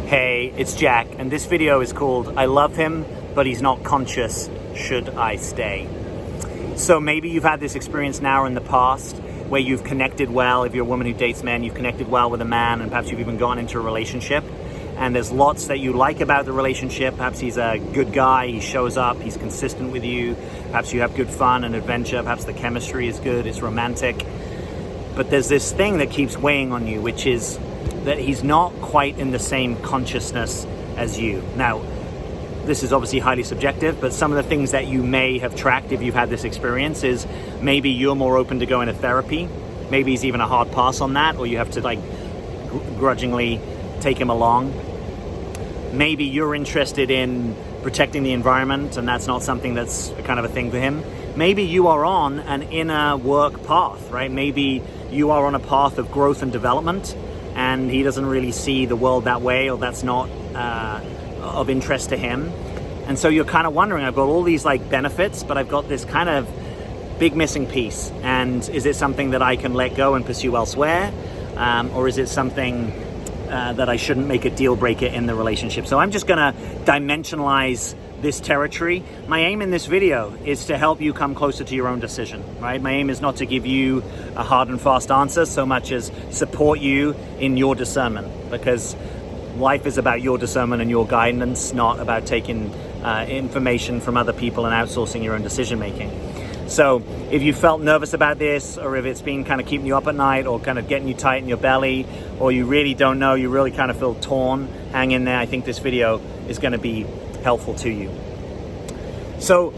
Hey, it's Jack, and this video is called I Love Him, but He's Not Conscious, Should I Stay? So maybe you've had this experience now or in the past where you've connected well. If you're a woman who dates men, you've connected well with a man, and perhaps you've even gone into a relationship. And there's lots that you like about the relationship. Perhaps he's a good guy, he shows up, he's consistent with you. Perhaps you have good fun and adventure. Perhaps the chemistry is good, it's romantic. But there's this thing that keeps weighing on you, which is that he's not quite in the same consciousness as you. Now, this is obviously highly subjective, but some of the things that you may have tracked if you've had this experience is maybe you're more open to going to therapy. Maybe he's even a hard pass on that, or you have to grudgingly take him along. Maybe you're interested in protecting the environment, and that's not something that's kind of a thing for him. Maybe you are on an inner work path, right? Maybe you are on a path of growth and development, and he doesn't really see the world that way, or that's not of interest to him. And so you're kind of wondering, I've got all these benefits, but I've got this kind of big missing piece. And is it something that I can let go and pursue elsewhere? Or is it something that I shouldn't make a deal breaker in the relationship? So I'm just gonna dimensionalize this territory. My aim in this video is to help you come closer to your own decision, right? My aim is not to give you a hard and fast answer so much as support you in your discernment, because life is about your discernment and your guidance, not about taking information from other people and outsourcing your own decision making. So if you felt nervous about this, or if it's been kind of keeping you up at night, or kind of getting you tight in your belly, or you really don't know, you really kind of feel torn, hang in there. I think this video is going to be helpful to you. So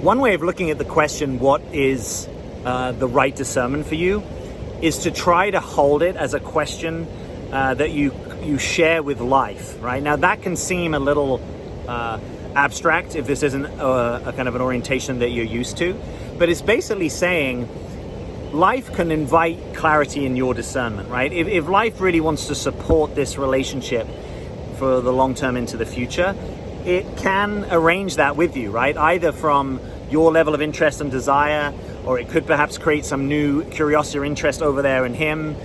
one way of looking at the question, what is the right discernment for you, is to try to hold it as a question that you share with life, right? Now that can seem a little abstract if this isn't a kind of an orientation that you're used to, but it's basically saying life can invite clarity in your discernment, right? If life really wants to support this relationship for the long term into the future, it can arrange that with you, right? Either from your level of interest and desire, or it could perhaps create some new curiosity or interest over there in him,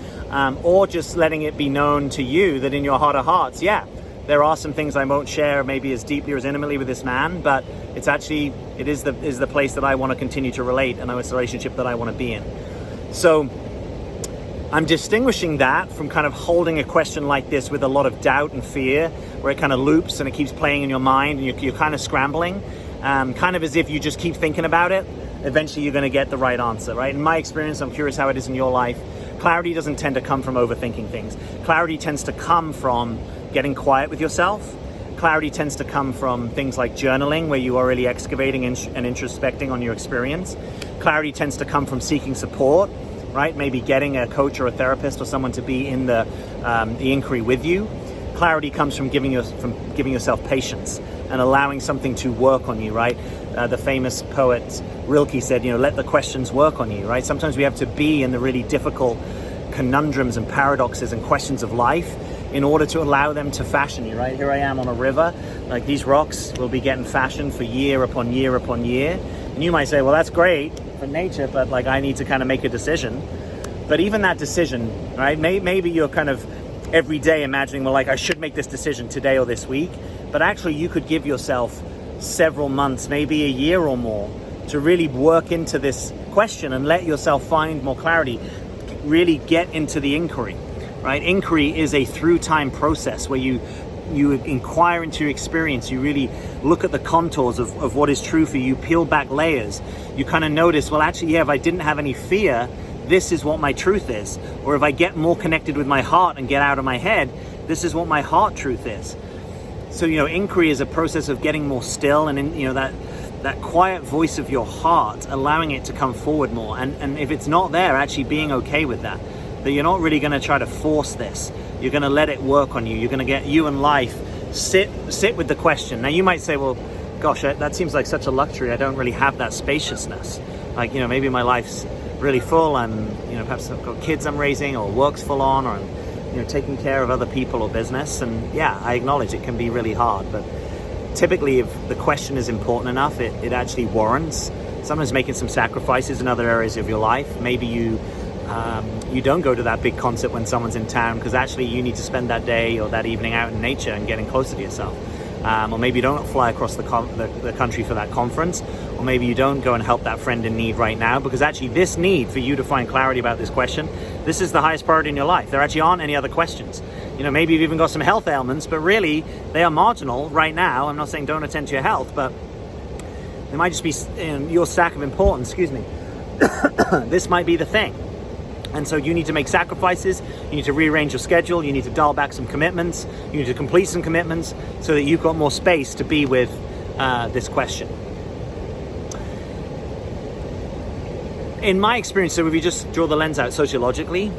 or just letting it be known to you that in your heart of hearts, yeah, there are some things I won't share maybe as deeply or as intimately with this man, but it is the place that I want to continue to relate, and it's the relationship that I want to be in. So I'm distinguishing that from kind of holding a question like this with a lot of doubt and fear, where it kind of loops and it keeps playing in your mind, and you're kind of scrambling, kind of as if you just keep thinking about it, eventually you're going to get the right answer, right? In my experience, I'm curious how it is in your life. Clarity doesn't tend to come from overthinking things. Clarity tends to come from getting quiet with yourself. Clarity tends to come from things like journaling, where you are really excavating and introspecting on your experience. Clarity tends to come from seeking support, right? Maybe getting a coach or a therapist or someone to be in the inquiry with you. Clarity comes from giving yourself patience and allowing something to work on you, right? The famous poet Rilke said, let the questions work on you, right? Sometimes we have to be in the really difficult conundrums and paradoxes and questions of life in order to allow them to fashion you, right? Here I am on a river, these rocks will be getting fashioned for year upon year upon year. And you might say, well, that's great for nature, but I need to kind of make a decision. But even that decision, right? Maybe you're kind of every day imagining, well, I should make this decision today or this week, but actually you could give yourself several months, maybe a year or more, to really work into this question and let yourself find more clarity, really get into the inquiry, right? Inquiry is a through time process where you inquire into your experience, you really look at the contours of what is true for you, peel back layers, you kind of notice, well, actually, yeah, if I didn't have any fear, this is what my truth is. Or if I get more connected with my heart and get out of my head, this is what my heart truth is. So, inquiry is a process of getting more still, and that quiet voice of your heart, allowing it to come forward more. And if it's not there, actually being okay with that you're not really going to try to force this. You're going to let it work on you. You're going to get you and life sit with the question. Now you might say, well, gosh, that seems like such a luxury. I don't really have that spaciousness. Maybe my life's really full. Perhaps I've got kids I'm raising, or work's full on, or I'm taking care of other people or business. And yeah, I acknowledge it can be really hard, but typically if the question is important enough, it actually warrants sometimes making some sacrifices in other areas of your life. Maybe you you don't go to that big concert when someone's in town, because actually you need to spend that day or that evening out in nature and getting closer to yourself. Or maybe you don't fly across the country for that conference, or maybe you don't go and help that friend in need right now, because actually this need for you to find clarity about this question, this is the highest priority in your life. There actually aren't any other questions. Maybe you've even got some health ailments, but really they are marginal right now. I'm not saying don't attend to your health, but they might just be your stack of importance, this might be the thing. And so you need to make sacrifices, you need to rearrange your schedule, you need to dial back some commitments, you need to complete some commitments so that you've got more space to be with this question. In my experience, so if you just draw the lens out sociologically,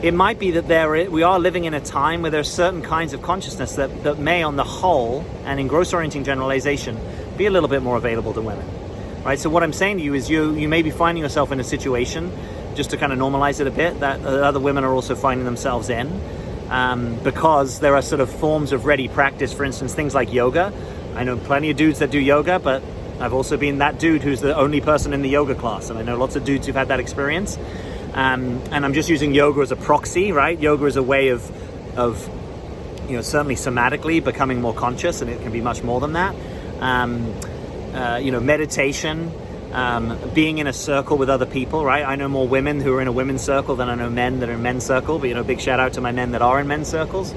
it might be that we are living in a time where there are certain kinds of consciousness that may on the whole, and in gross orienting generalization, be a little bit more available to women. Right? So what I'm saying to you is you may be finding yourself in a situation, just to kind of normalize it a bit, that other women are also finding themselves in, because there are sort of forms of ready practice. For instance, things like yoga. I know plenty of dudes that do yoga, but I've also been that dude who's the only person in the yoga class, and I know lots of dudes who've had that experience. And I'm just using yoga as a proxy, right? Yoga is a way of certainly somatically becoming more conscious, and it can be much more than that. Meditation, being in a circle with other people, right? I know more women who are in a women's circle than I know men that are in men's circle, but big shout out to my men that are in men's circles.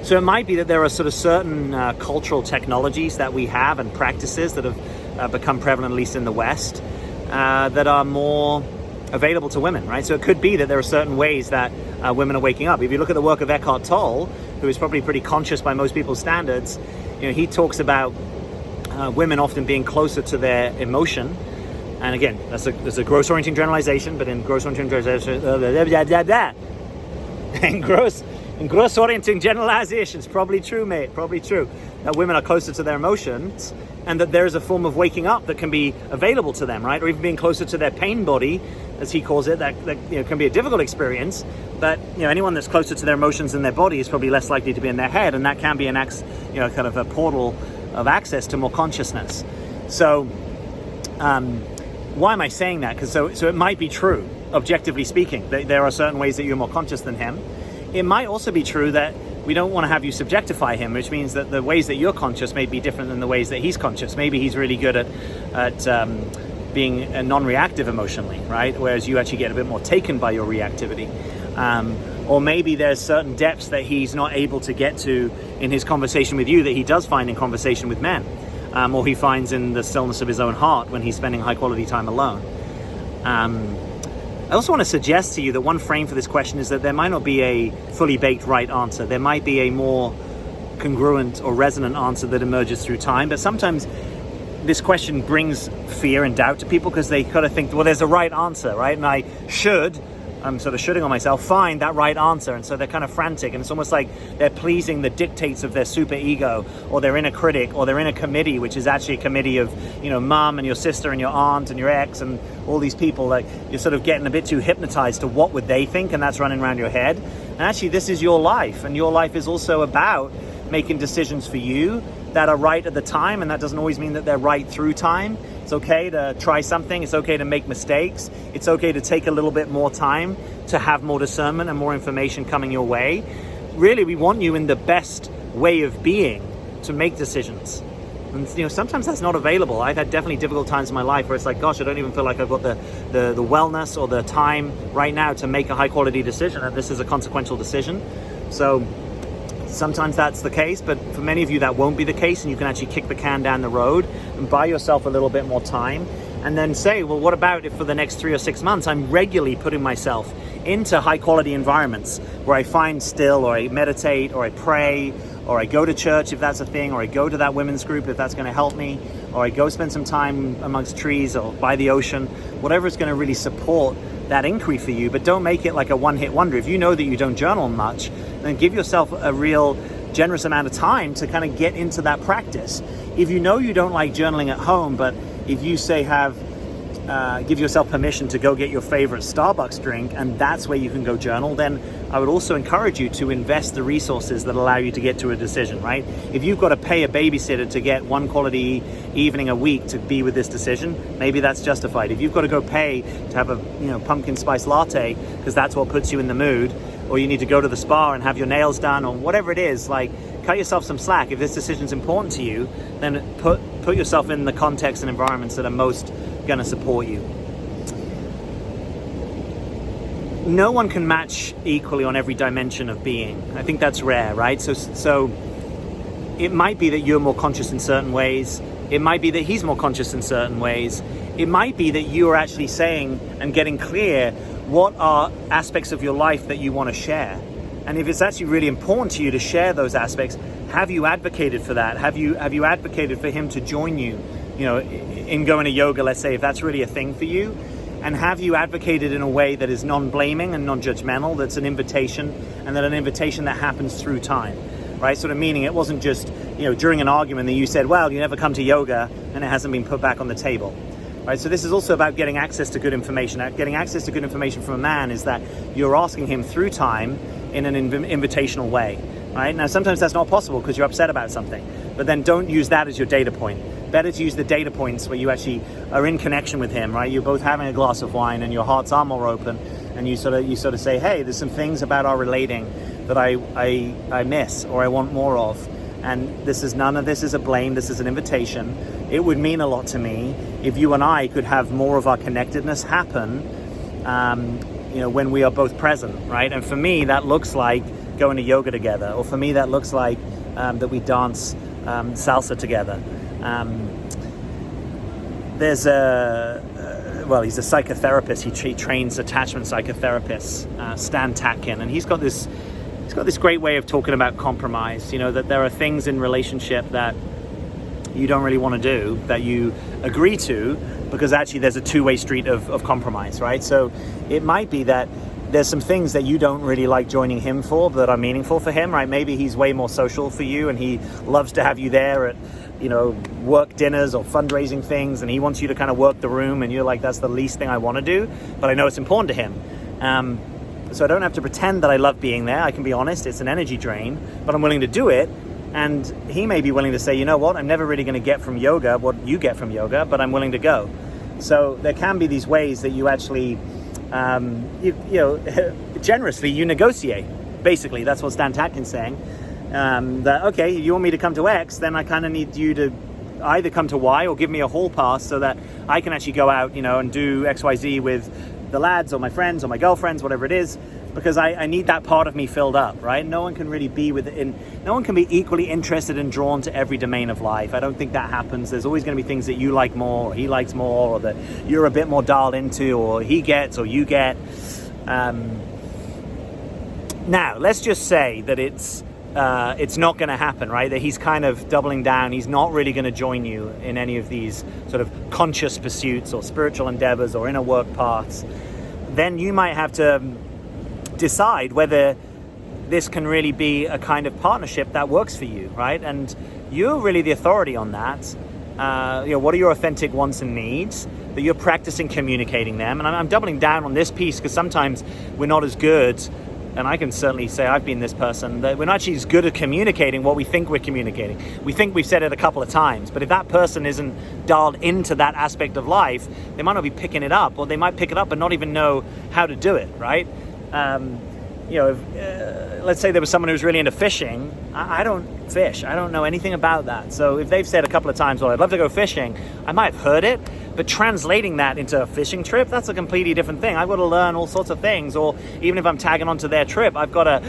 So it might be that there are sort of certain cultural technologies that we have and practices that have become prevalent, at least in the West, that are more available to women, right? So it could be that there are certain ways that women are waking up. If you look at the work of Eckhart Tolle, who is probably pretty conscious by most people's standards, he talks about women often being closer to their emotion. And again, that's a gross orienting generalization, but in gross orienting generalization, in gross orienting generalizations, probably true, mate, probably true, that women are closer to their emotions, and that there is a form of waking up that can be available to them, right? Or even being closer to their pain body, as he calls it, that can be a difficult experience. But anyone that's closer to their emotions than their body is probably less likely to be in their head, and that can be kind of a portal of access to more consciousness. So, why am I saying that? Because so it might be true, objectively speaking, that there are certain ways that you're more conscious than him. It might also be true that we don't want to have you subjectify him, which means that the ways that you're conscious may be different than the ways that he's conscious. Maybe he's really good at being non-reactive emotionally, right? Whereas you actually get a bit more taken by your reactivity. Or maybe there's certain depths that he's not able to get to in his conversation with you that he does find in conversation with men, or he finds in the stillness of his own heart when he's spending high quality time alone. I also want to suggest to you that one frame for this question is that there might not be a fully baked right answer. There might be a more congruent or resonant answer that emerges through time, but sometimes this question brings fear and doubt to people because they kind of think, well, there's a right answer, right? And I'm sort of shooting on myself, find that right answer. And so they're kind of frantic, and it's almost like they're pleasing the dictates of their super ego or their inner critic or their inner committee, which is actually a committee of, mom and your sister and your aunt and your ex and all these people. Like, you're sort of getting a bit too hypnotized to what would they think, and that's running around your head. And actually, this is your life, and your life is also about making decisions for you that are right at the time, and that doesn't always mean that they're right through time. It's okay to try something. It's okay to make mistakes. It's okay to take a little bit more time to have more discernment and more information coming your way. Really, we want you in the best way of being to make decisions. And sometimes that's not available. I've had definitely difficult times in my life where it's like, gosh, I don't even feel like I've got the wellness or the time right now to make a high quality decision, and this is a consequential decision. So sometimes that's the case, but for many of you that won't be the case, and you can actually kick the can down the road and buy yourself a little bit more time, and then say, well, what about if for the next 3 or 6 months I'm regularly putting myself into high quality environments where I find still, or I meditate, or I pray, or I go to church if that's a thing, or I go to that women's group if that's going to help me, or I go spend some time amongst trees or by the ocean, whatever is going to really support that inquiry for you. But don't make it like a one-hit wonder. If you know that you don't journal much, then give yourself a real generous amount of time to kind of get into that practice. If you know you don't like journaling at home, but if you say have give yourself permission to go get your favorite Starbucks drink, and that's where you can go journal, then I would also encourage you to invest the resources that allow you to get to a decision, right? If you've got to pay a babysitter to get one quality evening a week to be with this decision, maybe that's justified. If you've got to go pay to have a pumpkin spice latte because that's what puts you in the mood, or you need to go to the spa and have your nails done, or whatever it is, like, cut yourself some slack. If this decision's important to you, then put yourself in the context and environments that are most going to support you. No one can match equally on every dimension of being. I think that's rare, right? So it might be that you're more conscious in certain ways. It might be that he's more conscious in certain ways. It might be that you are actually saying and getting clear what are aspects of your life that you want to share. And if it's actually really important to you to share those aspects, have you advocated for that? Have you advocated for him to join you, in going to yoga, let's say, if that's really a thing for you? And have you advocated in a way that is non-blaming and non-judgmental, that's an invitation, and that an invitation that happens through time, right? Sort of meaning it wasn't just, during an argument that you said, well, you never come to yoga, and it hasn't been put back on the table, right? So this is also about getting access to good information. Getting access to good information from a man is that you're asking him through time in an invitational way, right? Now, sometimes that's not possible because you're upset about something, but then don't use that as your data point. Better to use the data points where you actually are in connection with him, right? You're both having a glass of wine and your hearts are more open, and you sort of say, hey, there's some things about our relating that I miss or I want more of, and none of this is a blame. This is an invitation. It would mean a lot to me if you and I could have more of our connectedness happen, when we are both present, right? And for me, that looks like going to yoga together, or for me, that looks like that we dance salsa together. There's he's a psychotherapist. He trains attachment psychotherapists, Stan Tatkin, and he's got this great way of talking about compromise. That there are things in relationship that you don't really want to do, that you agree to, because actually there's a two-way street of compromise, right? So it might be that there's some things that you don't really like joining him for that are meaningful for him, right? Maybe he's way more social for you and he loves to have you there at, work dinners or fundraising things, and he wants you to kind of work the room, and you're like, that's the least thing I want to do, but I know it's important to him. So I don't have to pretend that I love being there. I can be honest, it's an energy drain, but I'm willing to do it. And he may be willing to say, you know what, I'm never really going to get from yoga what you get from yoga, but I'm willing to go. So there can be these ways that you actually, generously you negotiate. Basically, that's what Stan Tatkin's saying. That, okay, you want me to come to X, then I kind of need you to either come to Y or give me a hall pass so that I can actually go out, and do XYZ with the lads or my friends or my girlfriends, whatever it is, because I need that part of me filled up, right? No one can really no one can be equally interested and drawn to every domain of life. I don't think that happens. There's always going to be things that you like more, or he likes more, or that you're a bit more dialed into, or he gets, or you get. Now, let's just say that it's not going to happen, right? That he's kind of doubling down. He's not really going to join you in any of these sort of conscious pursuits or spiritual endeavors or inner work paths. Then you might have to decide whether this can really be a kind of partnership that works for you, right? And you're really the authority on that. What are your authentic wants and needs, that you're practicing communicating them? And I'm doubling down on this piece because sometimes we're not as good, and I can certainly say I've been this person, that we're not actually as good at communicating what we think we're communicating. We think we've said it a couple of times, but if that person isn't dialed into that aspect of life, they might not be picking it up, or they might pick it up and not even know how to do it, right? Let's say there was someone who's really into fishing. I don't fish. I don't know anything about that. So if they've said a couple of times, well, I'd love to go fishing, I might have heard it, but translating that into a fishing trip, that's a completely different thing. I've got to learn all sorts of things, or even if I'm tagging onto their trip, I've got to,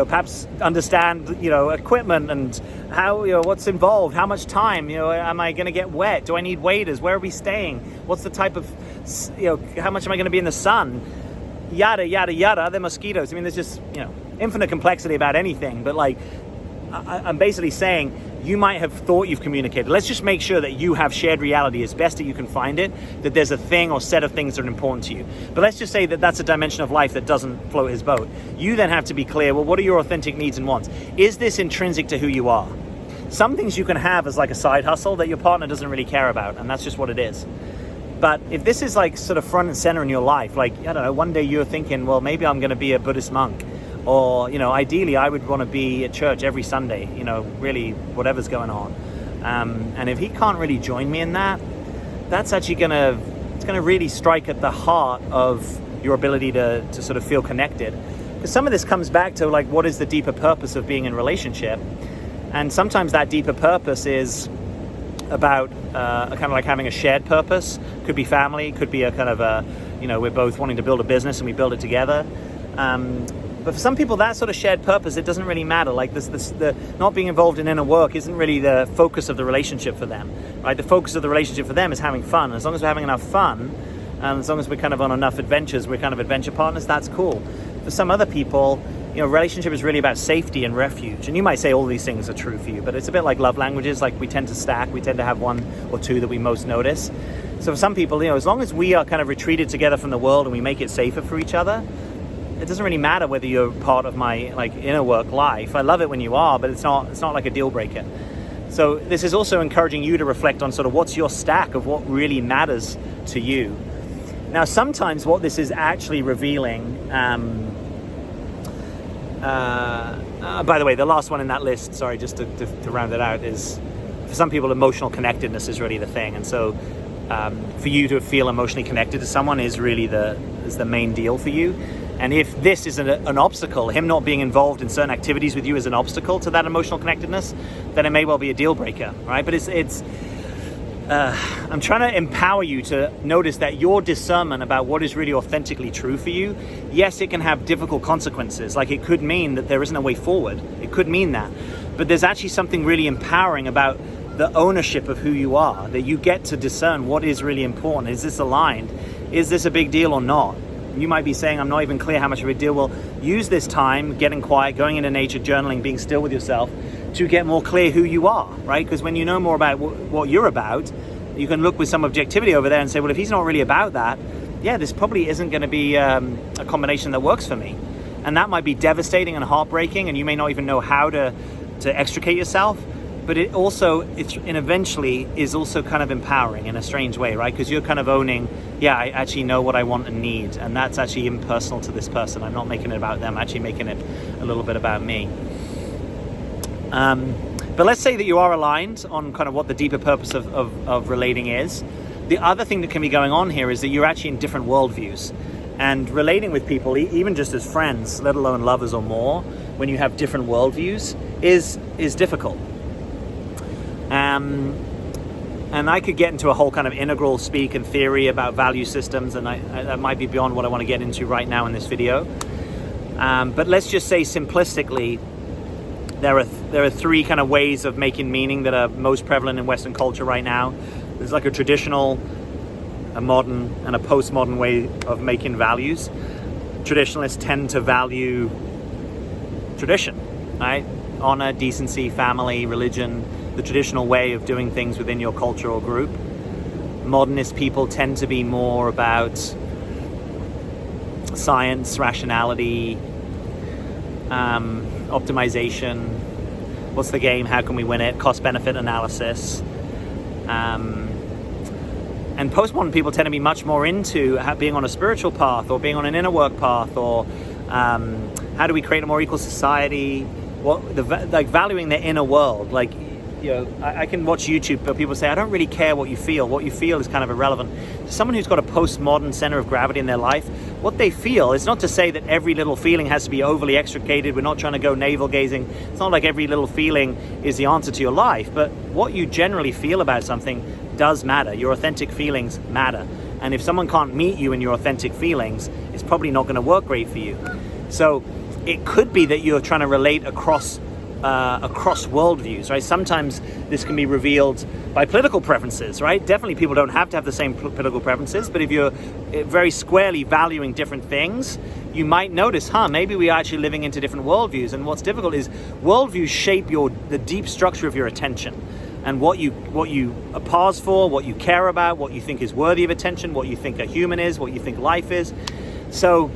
perhaps understand, equipment and how, what's involved, how much time, am I going to get wet? Do I need waders? Where are we staying? What's the type of, how much am I going to be in the sun? Yada, yada, yada. They're mosquitoes. I mean, there's just, infinite complexity about anything. But I'm basically saying you might have thought you've communicated. Let's just make sure that you have shared reality as best that you can find it, that there's a thing or set of things that are important to you. But let's just say that that's a dimension of life that doesn't float his boat. You then have to be clear, well, what are your authentic needs and wants? Is this intrinsic to who you are? Some things you can have as like a side hustle that your partner doesn't really care about, and that's just what it is. But if this is like sort of front and center in your life, like, I don't know, one day you're thinking, well, maybe I'm going to be a Buddhist monk, or, you know, ideally I would want to be at church every Sunday, you know, really whatever's going on. And if he can't really join me in that, that's actually it's going to really strike at the heart of your ability to sort of feel connected. Because some of this comes back to like, what is the deeper purpose of being in a relationship? And sometimes that deeper purpose is about kind of like having a shared purpose. Could be family, could be a kind of a, you know, we're both wanting to build a business and we build it together. But for some people, that sort of shared purpose, it doesn't really matter. Like the not being involved in inner work isn't really the focus of the relationship for them, right? The focus of the relationship for them is having fun. And as long as we're having enough fun, and as long as we're kind of on enough adventures, we're kind of adventure partners, that's cool. For some other people, you know, relationship is really about safety and refuge. And you might say all these things are true for you, but it's a bit like love languages. Like we tend to stack, we tend to have one or two that we most notice. So for some people, you know, as long as we are kind of retreated together from the world and we make it safer for each other, it doesn't really matter whether you're part of my like inner work life. I love it when you are, but it's not like a deal breaker. So this is also encouraging you to reflect on sort of what's your stack of what really matters to you. Now, sometimes what this is actually revealing, by the way, the last one in that list, sorry, just to round it out, is for some people, emotional connectedness is really the thing. And so for you to feel emotionally connected to someone is really the main deal for you. And if this is an obstacle, him not being involved in certain activities with you is an obstacle to that emotional connectedness, then it may well be a deal breaker, right? But I'm trying to empower you to notice that your discernment about what is really authentically true for you, yes, it can have difficult consequences. Like it could mean that there isn't a way forward. It could mean that. But there's actually something really empowering about the ownership of who you are, that you get to discern what is really important. Is this aligned? Is this a big deal or not? You might be saying, I'm not even clear how much of a deal. Well, use this time, getting quiet, going into nature, journaling, being still with yourself to get more clear who you are, right? Because when you know more about what you're about, you can look with some objectivity over there and say, well, if he's not really about that, yeah, this probably isn't going to be a combination that works for me. And that might be devastating and heartbreaking, and you may not even know how to extricate yourself. But it also, and eventually is also kind of empowering in a strange way, right? Because you're kind of owning, yeah, I actually know what I want and need. And that's actually impersonal to this person. I'm not making it about them, I'm actually making it a little bit about me. But let's say that you are aligned on kind of what the deeper purpose of relating is. The other thing that can be going on here is that you're actually in different worldviews. And relating with people, even just as friends, let alone lovers or more, when you have different worldviews, is difficult. And I could get into a whole kind of integral speak and theory about value systems, and that might be beyond what I want to get into right now in this video. But let's just say simplistically, there are three kind of ways of making meaning that are most prevalent in Western culture right now. There's like a traditional, a modern, and a postmodern way of making values. Traditionalists tend to value tradition, right? Honor, decency, family, religion, the traditional way of doing things within your culture or group. Modernist people tend to be more about science, rationality, optimization. What's the game? How can we win it? Cost-benefit analysis. And postmodern people tend to be much more into being on a spiritual path or being on an inner work path, or how do we create a more equal society? Like valuing their inner world. Like, you know, I can watch YouTube, but people say, I don't really care what you feel. What you feel is kind of irrelevant. To someone who's got a postmodern center of gravity in their life, what they feel is not to say that every little feeling has to be overly extricated. We're not trying to go navel gazing. It's not like every little feeling is the answer to your life, but what you generally feel about something does matter. Your authentic feelings matter. And if someone can't meet you in your authentic feelings, it's probably not going to work great for you. So it could be that you're trying to relate across worldviews, right? Sometimes this can be revealed by political preferences, right? Definitely people don't have to have the same political preferences, but if you're very squarely valuing different things, you might notice, maybe we are actually living into different worldviews. And what's difficult is worldviews shape the deep structure of your attention, and what you pause for, what you care about, what you think is worthy of attention, what you think a human is, what you think life is. So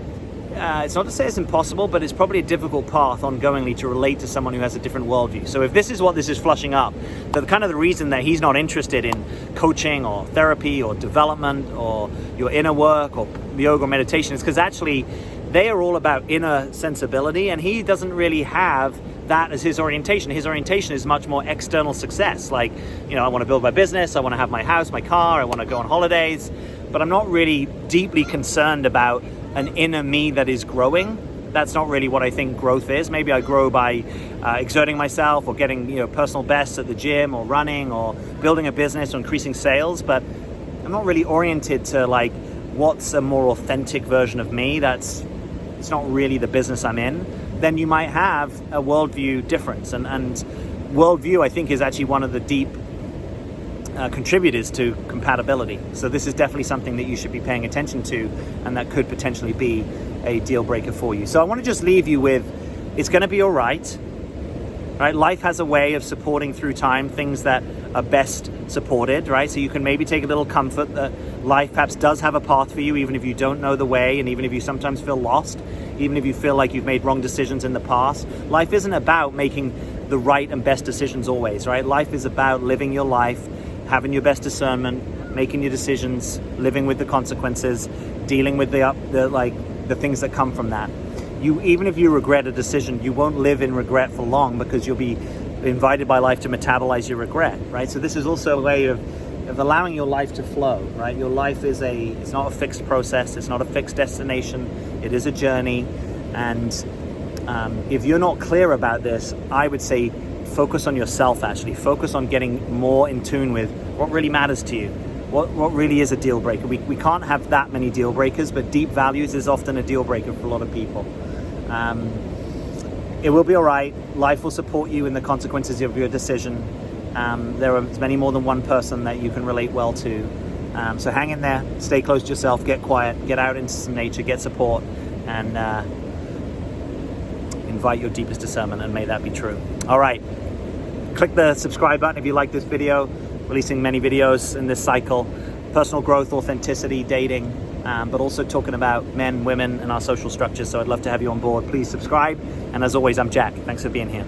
it's not to say it's impossible, but it's probably a difficult path ongoingly to relate to someone who has a different worldview. So if this is what this is flushing up, the reason that he's not interested in coaching or therapy or development or your inner work or yoga or meditation is because actually they are all about inner sensibility, and he doesn't really have that as his orientation. His orientation is much more external success. Like, I want to build my business, I want to have my house, my car, I want to go on holidays, but I'm not really deeply concerned about an inner me that is growing. That's not really what I think growth is. Maybe I grow by exerting myself or getting personal bests at the gym or running or building a business or increasing sales, but I'm not really oriented to like what's a more authentic version of me. It's not really the business I'm in. Then you might have a worldview difference, and worldview I think is actually one of the deep contributors to compatibility. So this is definitely something that you should be paying attention to, and that could potentially be a deal breaker for you. So I want to just leave you with, it's going to be all right? Life has a way of supporting through time things that are best supported, right? So you can maybe take a little comfort that life perhaps does have a path for you, even if you don't know the way, and even if you sometimes feel lost, even if you feel like you've made wrong decisions in the past. Life isn't about making the right and best decisions always, right? Life is about living your life, having your best discernment, making your decisions, living with the consequences, dealing with the things that come from that. Even if you regret a decision, you won't live in regret for long, because you'll be invited by life to metabolize your regret, right? So this is also a way of allowing your life to flow, right? Your life it's not a fixed process, it's not a fixed destination, it is a journey. And if you're not clear about this, I would say focus on yourself, actually. Focus on getting more in tune with what really matters to you. What really is a deal breaker? We can't have that many deal breakers, but deep values is often a deal breaker for a lot of people. It will be all right. Life will support you in the consequences of your decision. There are many more than one person that you can relate well to. So hang in there, stay close to yourself, get quiet, get out into some nature, get support, and invite your deepest discernment, and may that be true. All right, click the subscribe button if you like this video. Releasing many videos in this cycle, personal growth, authenticity, dating, but also talking about men, women, and our social structures. So I'd love to have you on board. Please subscribe. And as always, I'm Jack. Thanks for being here.